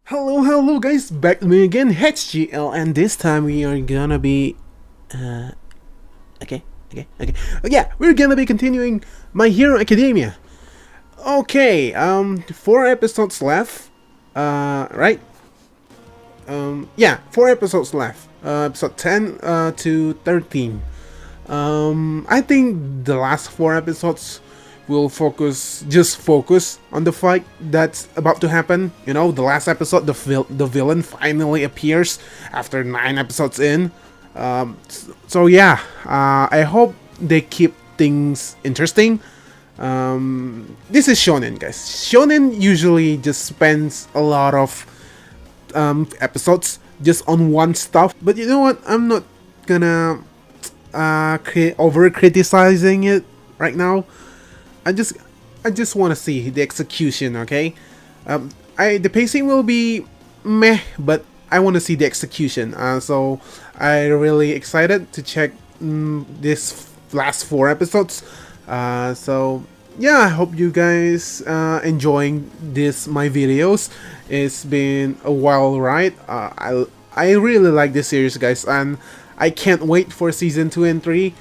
Hello guys, back to me again, HGL, and this time we are gonna be, okay. Yeah, we're gonna be continuing My Hero Academia. Okay, 4 episodes left, right? Yeah, 4 episodes left, episode 10, to 13. I think the last 4 episodes will focus on the fight that's about to happen. You know, the last episode, the villain finally appears after 9 episodes in. So yeah, I hope they keep things interesting. This is shonen, guys. Shonen usually just spends a lot of episodes just on one stuff, but you know what? I'm not gonna over criticizing it right now. I just I just want to see the execution. Okay, the pacing will be meh, but I want to see the execution. So I really excited to check this last 4 episodes. So yeah, I hope you guys enjoying this my videos. It's been a while, right? I really like this series, guys, and I can't wait for season 2 and 3.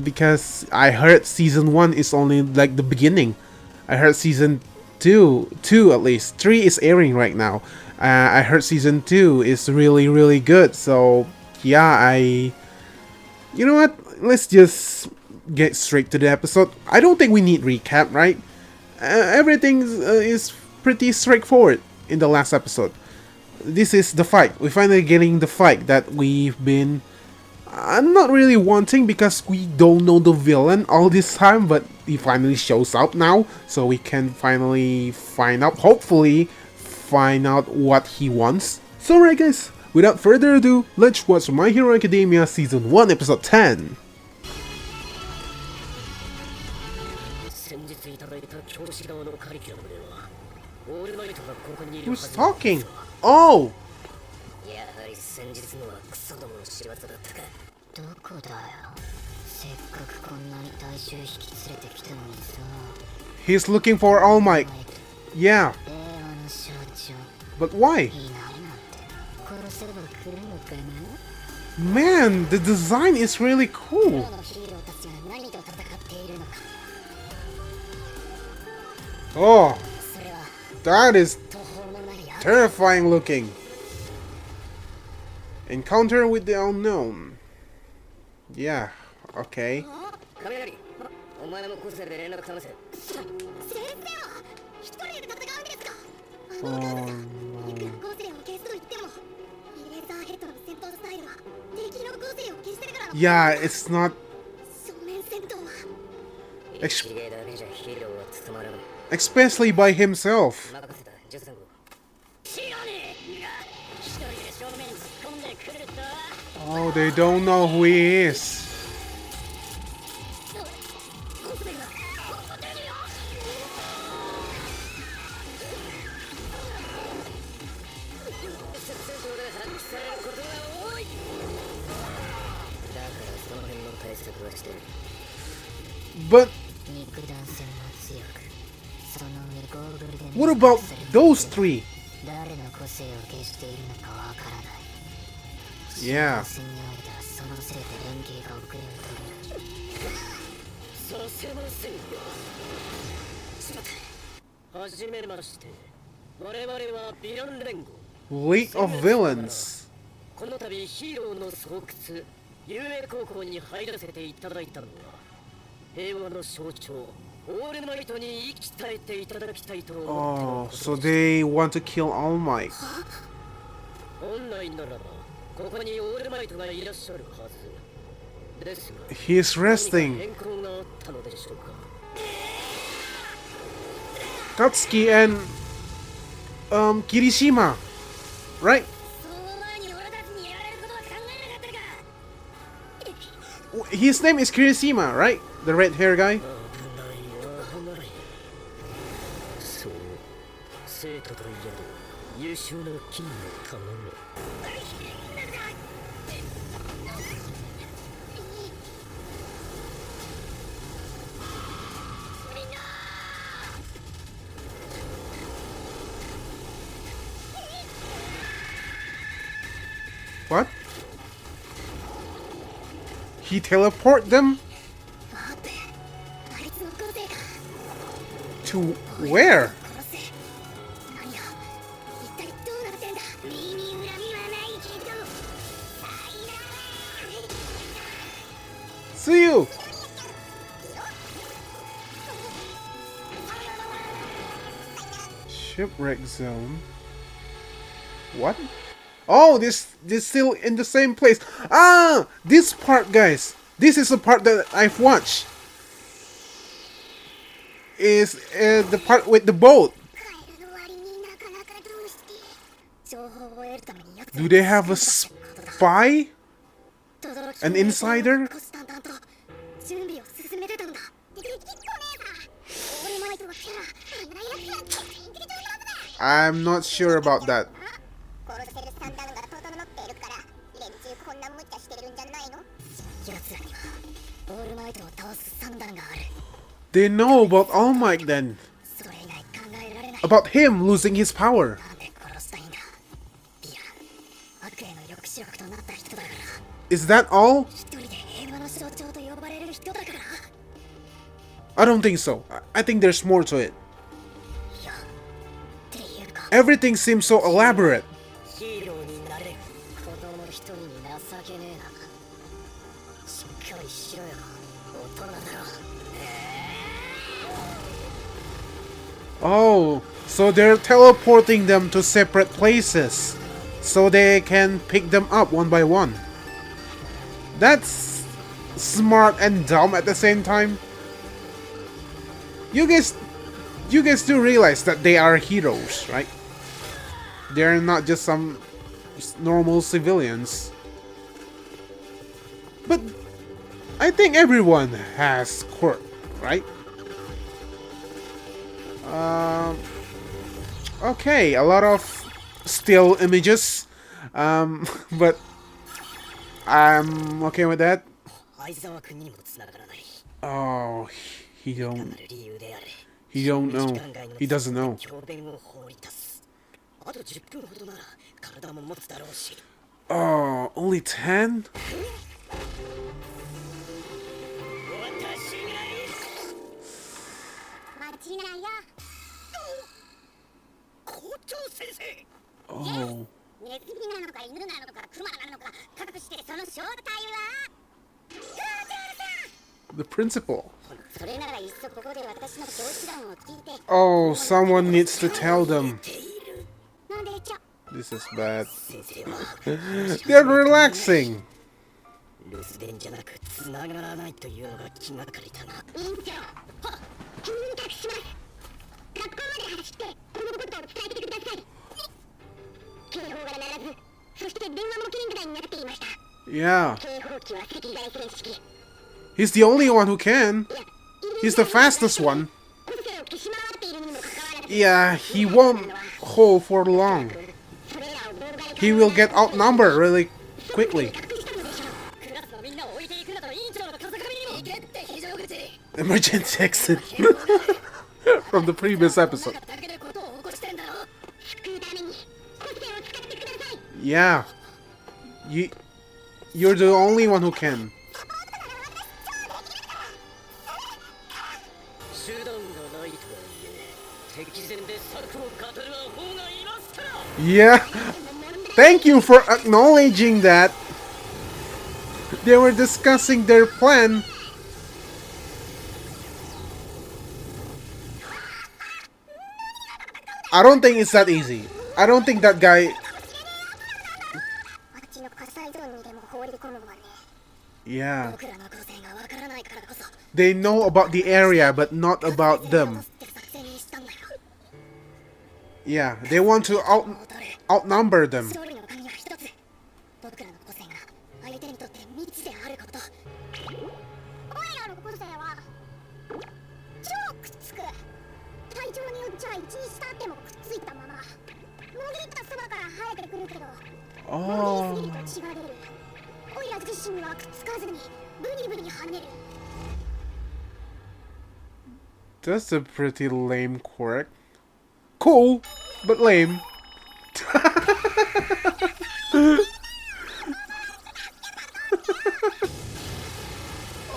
Because I heard season 1 is only like the beginning. I heard season 2 at least. 3 is airing right now. I heard season 2 is really good. So yeah, you know what? Let's just get straight to the episode. I don't think we need recap, right? Everything is pretty straightforward in the last episode. This is the fight. We're finally getting the fight that we've been I'm not really wanting, because we don't know the villain all this time, but he finally shows up now, so we can finally hopefully find out what he wants. So right guys, without further ado, let's watch My Hero Academia Season 1 Episode 10. Who's talking? Oh! どこだよ。せっかくこんなに大衆引き連れてきたのにさ。 He's looking for All Might. Yeah. 令和の象徴。 But why? いないなんて殺せば来るのかな。 Man, the design is really cool. プロのヒーローたちが何と戦っているのか。 Oh, それは that is 途方もないや。 terrifying looking. Encounter with the unknown. Yeah, okay. 雷、お前も個性で連絡探せ。先生は一人で戦うんですか。いくら個性を消すと言っても、イレーザーヘッドの戦闘スタイルは敵の個性を消してるから。 Yeah, it's not 正面戦闘は ex 一芸だけじゃヒーローは務まらない。 especially by himself. 任せた、13号。知らねえが、一人で正面に突っ込んでくると。 Oh, they don't know who he is. But what about those three? Yeah. 始めまして、我々はヴィラン連合 League of Villains. この度ヒーローの巣窟雄英高校に入らせていただいたのは平和の象徴オールマイトに生き絶えていただきたいと思 Oh, って so they want to kill All Might. 本来ならばここにオールマイトがいらっしゃるはずですが He's 何か resting. 変更があったのでしょうか Katsuki and Kirishima, right? その前に俺たちにやられることは考えなかったか His name is Kirishima, right? The red hair guy. 危ない危ないそう生徒といえど優秀な金を頼む みんな What? He teleport them 待ってあいつの個性か to where? 殺せ何が一体どうなってんだ身に恨みはないけど See you! Shipwreck zone. What? Oh, this still in the same place. Ah, this part, guys. This is the part that I've watched. Is the part with the boat. カエルの割になかなかどうして情報を得るためにやつ Do they have a spy? 轟き An insider? 虎視眈々と準備を進めてたんだできっこねえさオールマイトのキャラあんなやつなんて演技上手だ I'm not sure about that. 殺せる算段が整っているから連中こんな無茶してるんじゃないの奴らにはオールマイトを倒す算段がある They know about All Might then. それ以外考えられない About him losing his power. なんで殺したいんだディアン悪への抑止力となった人だから Is that all? 一人で平和の象徴と呼ばれる人だから I don't think so. I think there's more to it. いやっていうか Everything seems so elaborate. ヒーローになれる子供一人に情けねえなしっかりしろよ大人だろ Oh, so they're teleporting them to separate places so they can pick them up one by one. That's smart and dumb at the same time. You guys do realize that they are heroes, right? They're not just some normal civilians. But I think everyone has quirk, right? Okay, a lot of still images, but I'm okay with that. 相沢君にも繋がらない Oh, he 単 don't なる理由であれ he don't know. He doesn't know. 教鞭を放り出すあと10分ほどなら体も持つだろうし Oh, only 10? 待ちなよ 校長先生 Oh, ネズミなのか犬なのかクマなのかかくしてその正体は校長さん the principal. それならいっそここで私の教師団を聞いて Oh, someone needs to tell them. なんでちょ This is bad. 先生は They're relaxing. 留守電じゃなく繋がらないというのが気がかりだな委員長は急に託します学校まで走ってこのことを伝えてください警報が鳴らずそして電話も切りぐらいになっていました Yeah, 警報機は赤外線式 he's the only one who can. He's the fastest one. 個性を消し回っているにもかかわらず Yeah, he won't hold for long. それらを動画で He will get outnumbered really quickly. 隠したのでしょうクラスのみんなを置いていくなど委員長の風上にも行けって非常口 Emergency exit from the previous episode. だけでことを起こしてんだろ救うために個性を使ってください Yeah, you're the only one who can. 手段がないとはいえ敵前で策を語る方がいますから Yeah, thank you for acknowledging that. They were discussing their plan. I don't think it's that easy. I don't think that guy. あっちの火災ゾーンにでも放り込むわね Yeah, 僕らの個性がわからないからこそ they know about the area, but not about them. って作戦にしたんだよ Yeah, they want to 戻れ outnumber them. 勝利の鍵は一つ僕らの個性が相手にとって未知であること我らの個性は超くっつく体調によっちゃ一日経ってもくっついたままもぎったそばから生えてくるけどもぎり Oh, すぎると血が出るオイラ自身はくっつかずにブニブニ跳ねる that's a pretty lame quirk. Cool, but lame.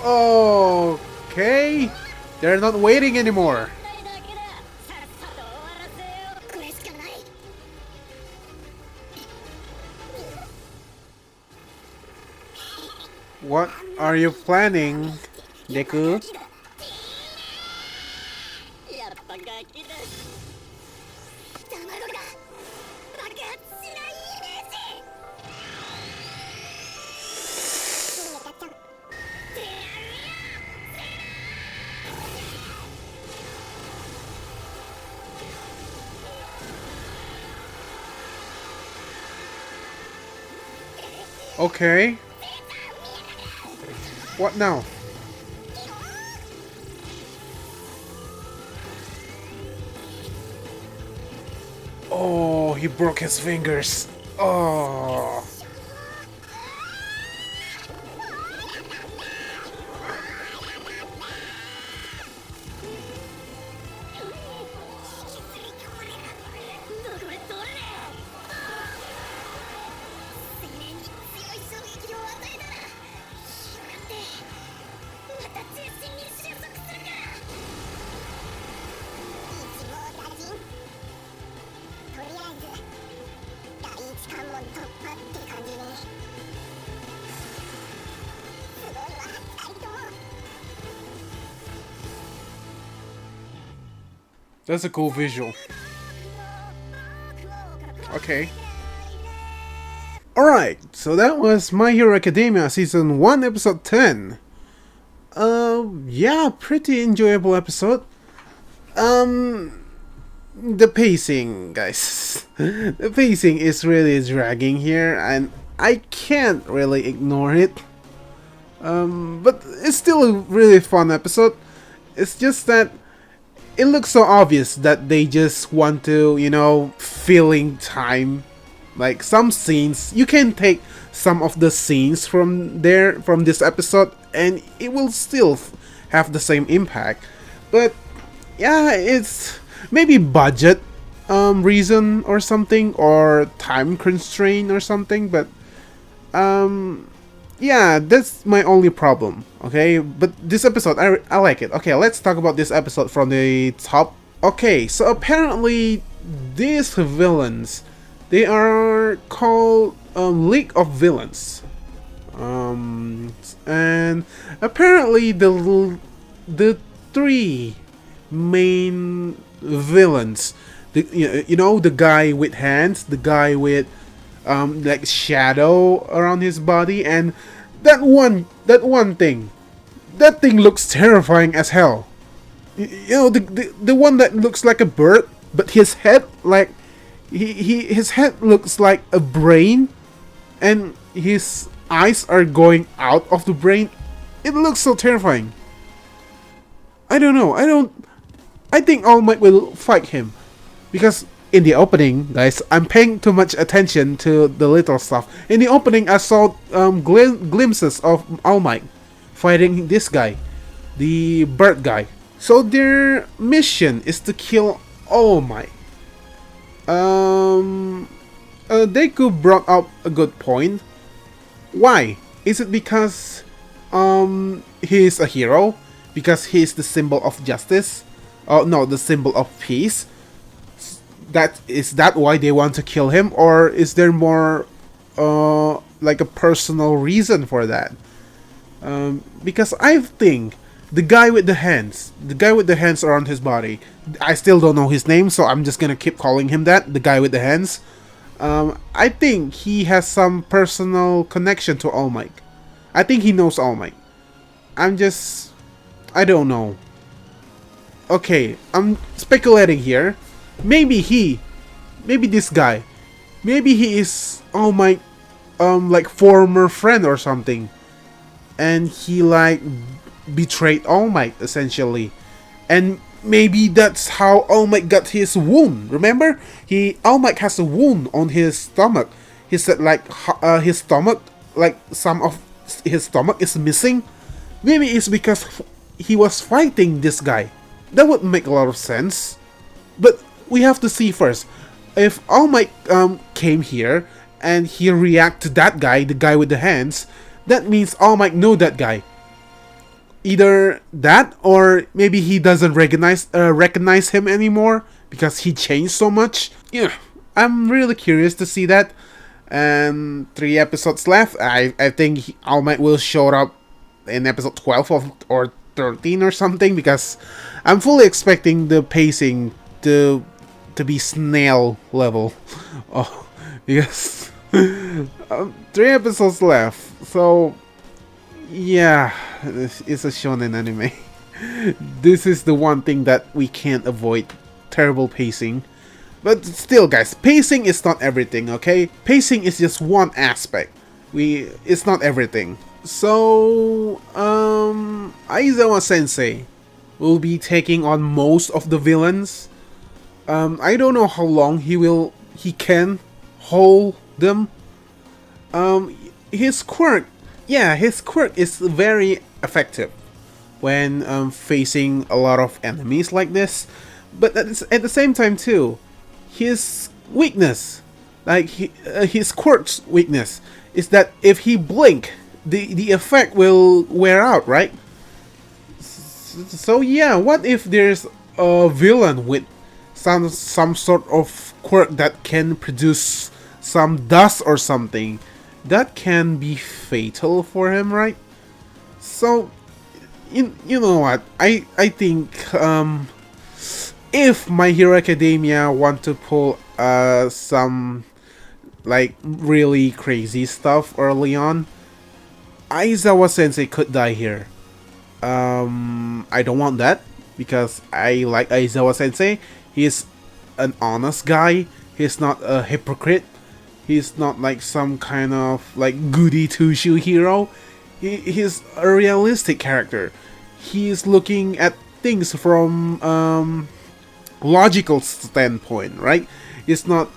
Okay. They're not waiting anymore. だけださっさと終わらせようこれしかない What are you planning, Deku? やっぱガキだ卵だ爆発しないイメージ逃げたっちゃん Okay. What now? Oh, he broke his fingers. Oh. That's a cool visual. Okay. Alright, so that was My Hero Academia Season 1, Episode 10. Yeah, pretty enjoyable episode. The pacing, guys. The pacing is really dragging here, and I can't really ignore it. But it's still a really fun episode. It's just that it looks so obvious that they just want to, you know, filling time. Like some scenes, you can take some of the scenes from this episode, and it will still have the same impact. But yeah, it's maybe budget reason or something, or time constraint or something. But yeah, that's my only problem. Okay, but this episode, I like it. Okay, let's talk about this episode from the top. Okay, so apparently these villains, they are called League of Villains. And apparently the three main villains, you know, the guy with hands, the guy with like shadow around his body, and that one thing, that thing looks terrifying as hell. You know, the one that looks like a bird, but his head, like his head looks like a brain, and his eyes are going out of the brain. It looks so terrifying. I don't know. I think All Might will fight him, because in the opening, guys, I'm paying too much attention to the little stuff. In the opening, I saw glimpses of All Might fighting this guy, the bird guy. So their mission is to kill All Might. Deku brought up a good point. Why? Is it because he's a hero? Because he's the symbol of justice? Oh no, the symbol of peace? Is that why they want to kill him, or is there more like a personal reason for that? Because I think the guy with the hands around his body, I still don't know his name, so I'm just gonna keep calling him that, the guy with the hands. I think he has some personal connection to All Might. I think he knows All Might. I don't know. Okay, I'm speculating here. Maybe this guy, maybe he is All Might, like former friend or something, and he like betrayed All Might essentially, and maybe that's how All Might got his wound. Remember, All Might has a wound on his stomach. He said like his stomach, like some of his stomach is missing. Maybe it's because he was fighting this guy. That would make a lot of sense, but we have to see first. If All Might came here and he react to that guy, the guy with the hands, that means All Might know that guy. Either that, or maybe he doesn't recognize him anymore because he changed so much. Yeah, I'm really curious to see that. And 3 episodes left. I think All Might will show up in episode 12 or 13 or something, because I'm fully expecting the pacing to be snail level. Oh, because 3 episodes left. So yeah, it's a shonen anime. This is the one thing that we can't avoid: terrible pacing. But still, guys, pacing is not everything, okay? Pacing is just one aspect. It's not everything. So, Aizawa Sensei will be taking on most of the villains. I don't know how long he can hold them. His quirk is very effective when facing a lot of enemies like this. But at the same time too, his weakness, like his quirk's weakness, is that if he blink, the effect will wear out, right? So yeah, what if there's a villain with some sort of quirk that can produce some dust or something that can be fatal for him, right? So you know what, I think if My Hero Academia want to pull some like really crazy stuff early on, Aizawa Sensei could die here. I don't want that, because I like Aizawa Sensei. He's an honest guy. He's not a hypocrite. He's not like some kind of like goody two-shoe hero. He's a realistic character. He's looking at things from logical standpoint, right? It's not,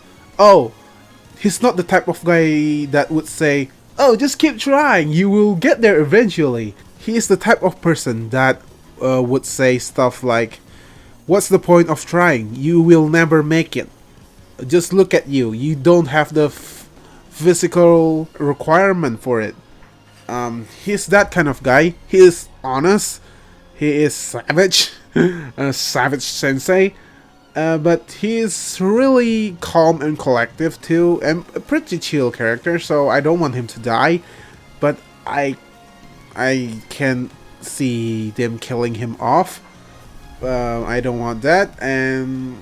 he's not the type of guy that would say, oh, just keep trying, you will get there eventually. He is the type of person that would say stuff like, what's the point of trying? You will never make it. Just look at you. You don't have the physical requirement for it. He's that kind of guy. He is honest. He is savage. A savage sensei. But he's really calm and collective too, and a pretty chill character, so I don't want him to die. But I can see them killing him off. I don't want that. And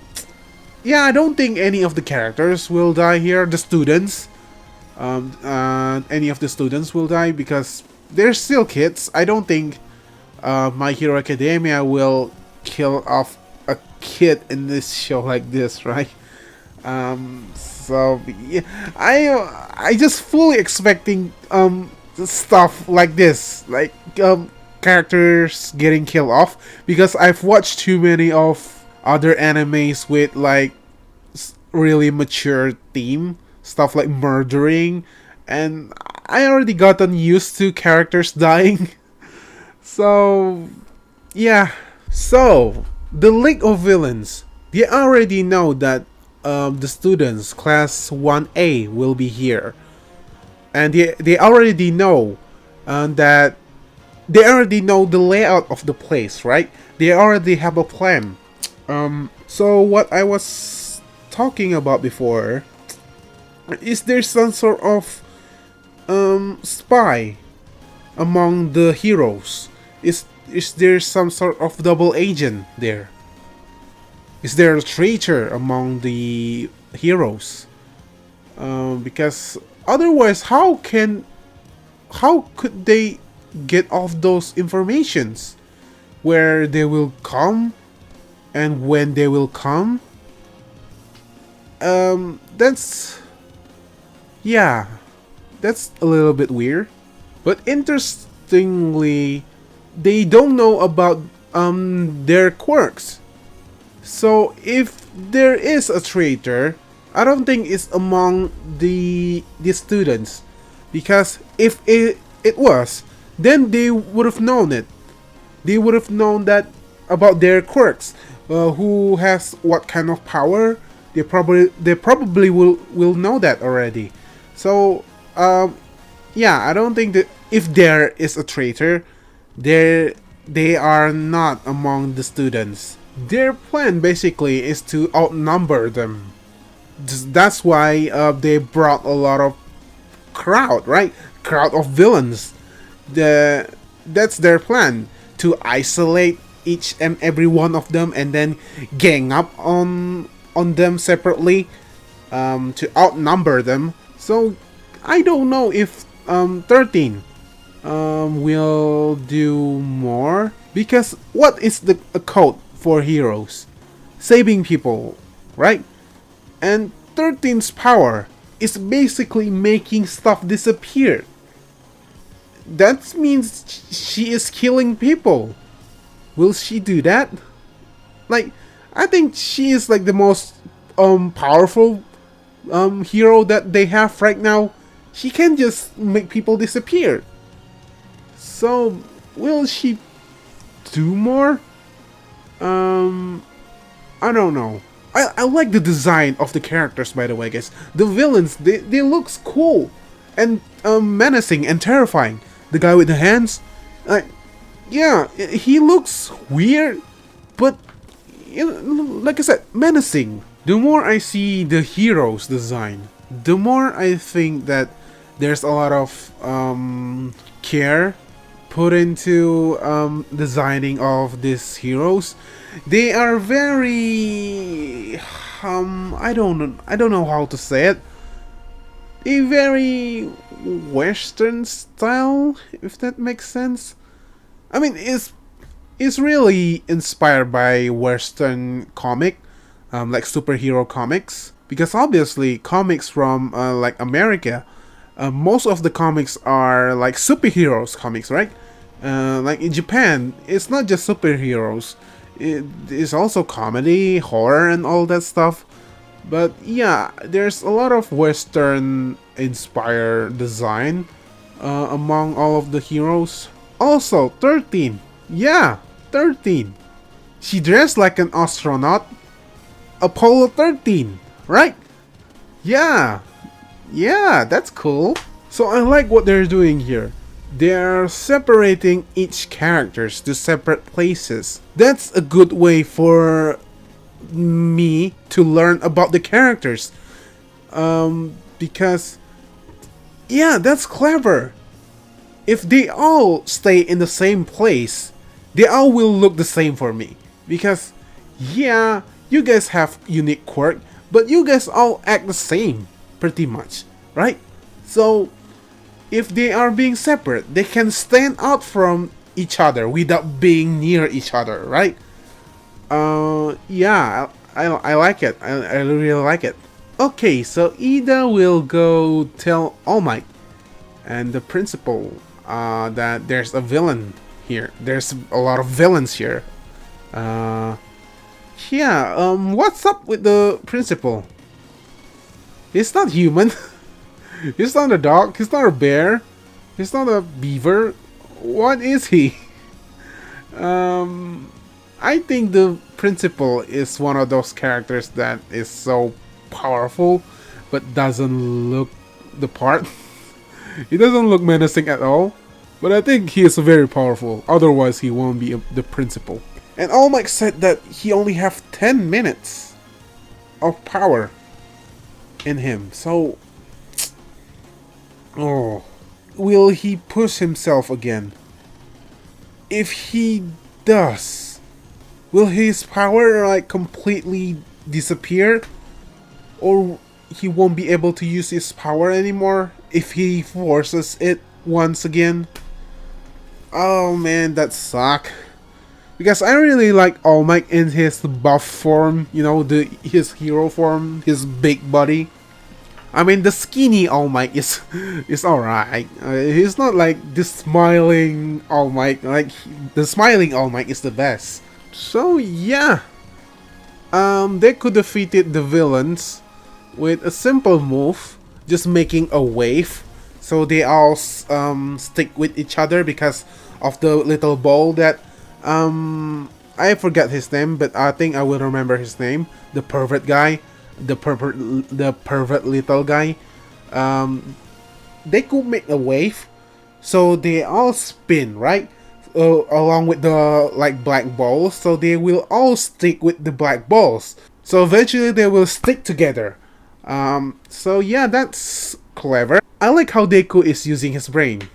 yeah, I don't think any of the characters will die here. The students, any of the students will die because they're still kids. I don't think My Hero Academia will kill off a kid in this show like this, right? So yeah, I just fully expecting stuff like this, like characters getting killed off, because I've watched too many of other animes with like really mature theme stuff, like murdering, and I already gotten used to characters dying. So yeah, so the League of Villains, they already know that the students class 1A will be here, and they already know that they already know the layout of the place, right? They already have a plan. So what I was talking about before, is there some sort of spy among the heroes? Is there some sort of double agent there? Is there a traitor among the heroes? Because otherwise, how could they get off those informations? Where they will come and when they will come? That's a little bit weird. But interestingly, they don't know about their quirks. So if there is a traitor, I don't think it's among the students, because if it was, then they would have known it. They would have known that about their quirks. Who has what kind of power? They probably will know that already. So yeah, I don't think that if there is a traitor, they they are not among the students. Their plan basically is to outnumber them. That's why they brought a lot of crowd, right? Crowd of villains. That's their plan, to isolate each and every one of them and then gang up on them separately, to outnumber them. So I don't know if 13 will do more, because what is the a code for heroes? Saving people, right? And 13's power is basically making stuff disappear. That means she is killing people. Will she do that? Like, I think she is like the most powerful hero that they have right now. She can just make people disappear. So, will she do more? I don't know. I like the design of the characters, by the way, guys. The villains, they looks cool and menacing and terrifying. The guy with the hands, yeah, he looks weird, but like I said, menacing. The more I see the heroes design, the more I think that there's a lot of care put into designing of these heroes. They are very I don't know how to say it. A very Western style, if that makes sense. I mean, it's really inspired by Western comic, like superhero comics, because obviously comics from like America, most of the comics are like superheroes comics, right? Like in Japan, it's not just superheroes. It is also comedy, horror, and all that stuff. But yeah, there's a lot of Western inspired design among all of the heroes. Also, 13. Yeah, 13. She dressed like an astronaut. Apollo 13, right? Yeah. Yeah, that's cool. So I like what they're doing here. They're separating each characters to separate places. That's a good way for me to learn about the characters. Because yeah, that's clever. If they all stay in the same place, they all will look the same for me. Because yeah, you guys have unique quirk, but you guys all act the same, pretty much, right? So if they are being separate, they can stand out from each other without being near each other, right? Yeah, I like it. I really like it. Okay, so Ida will go tell All Might and the principal that there's a villain here. There's a lot of villains here. Yeah, what's up with the principal? He's not human. He's not a dog. He's not a bear. He's not a beaver. What is he? I think the principal is one of those characters that is so powerful, but doesn't look the part. He doesn't look menacing at all. But I think he is very powerful. Otherwise, he won't be the principal. And All Might said that he only have 10 minutes of power in him. So, oh, will he push himself again? If he does, will his power like completely disappear? Or he won't be able to use his power anymore if he forces it once again? Oh man, that suck. Because I really like All Might in his buff form, you know, his hero form, his big body. I mean, the skinny All Might is alright. He's not like this smiling All Might. Like, the smiling All Might is the best. So yeah, they could defeated the villains with a simple move, just making a wave. So they all stick with each other because of the little ball that I forgot his name, but I think I will remember his name. The pervert guy, the pervert little guy. They could make a wave, so they all spin, right? along with the like black balls, so they will all stick with the black balls. So eventually they will stick together. So yeah, that's clever. I like how Deku is using his brain.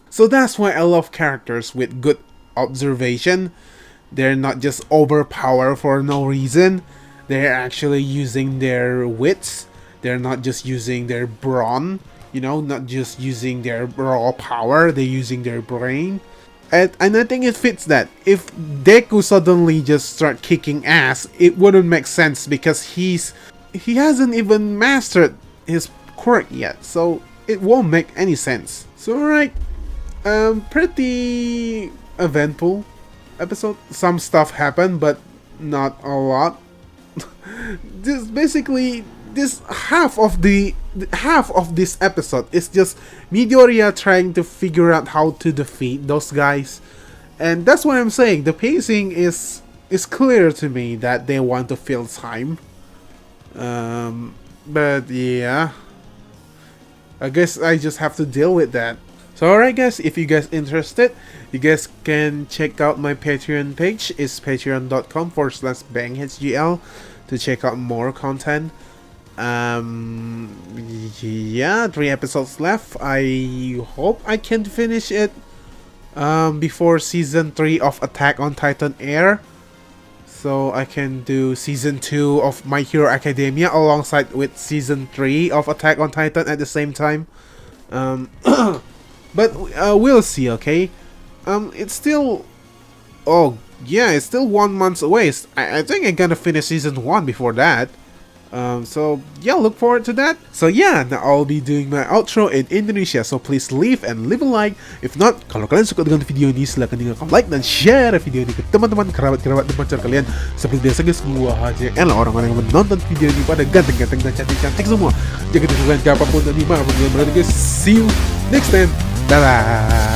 So that's why I love characters with good observation. They're not just overpowered for no reason. They're actually using their wits. They're not just using their brawn, you know, not just using their raw power. They're using their brain. And I think it fits that. If Deku suddenly just start kicking ass, it wouldn't make sense because he hasn't even mastered his quirk yet, so it won't make any sense. So alright, pretty eventful episode. Some stuff happened, but not a lot. Just basically, this half of this episode is just Midoriya trying to figure out how to defeat those guys, and that's what I'm saying. The pacing is clear to me that they want to fill time. But yeah, I guess I just have to deal with that. So alright guys, if you guys interested, you guys can check out my Patreon page. It's patreon.com/banghgl to check out more content. Yeah, 3 episodes left. I hope I can finish it before season 3 of Attack on Titan air, so I can do season 2 of My Hero Academia alongside with season 3 of Attack on Titan at the same time. But we'll see, okay? It's still... Oh, yeah, it's still 1 month away. I think I'm gonna finish season 1 before that. So yeah, look forward to that. So yeah, now I'll be doing my outro in Indonesia, so please leave a like. If not, kalau kalian suka dengan video ini, silahkan tinggalkan like dan share video ini ke teman-teman, kerabat-kerabat, dan pacar kalian. Seperti biasa guys, semua aja elah orang-orang yang menonton video ini pada ganteng-ganteng dan cantik-cantik semua. Jangan dilakukan apapun dan dimanapun kalian berada guys. See you next time. Bye bye.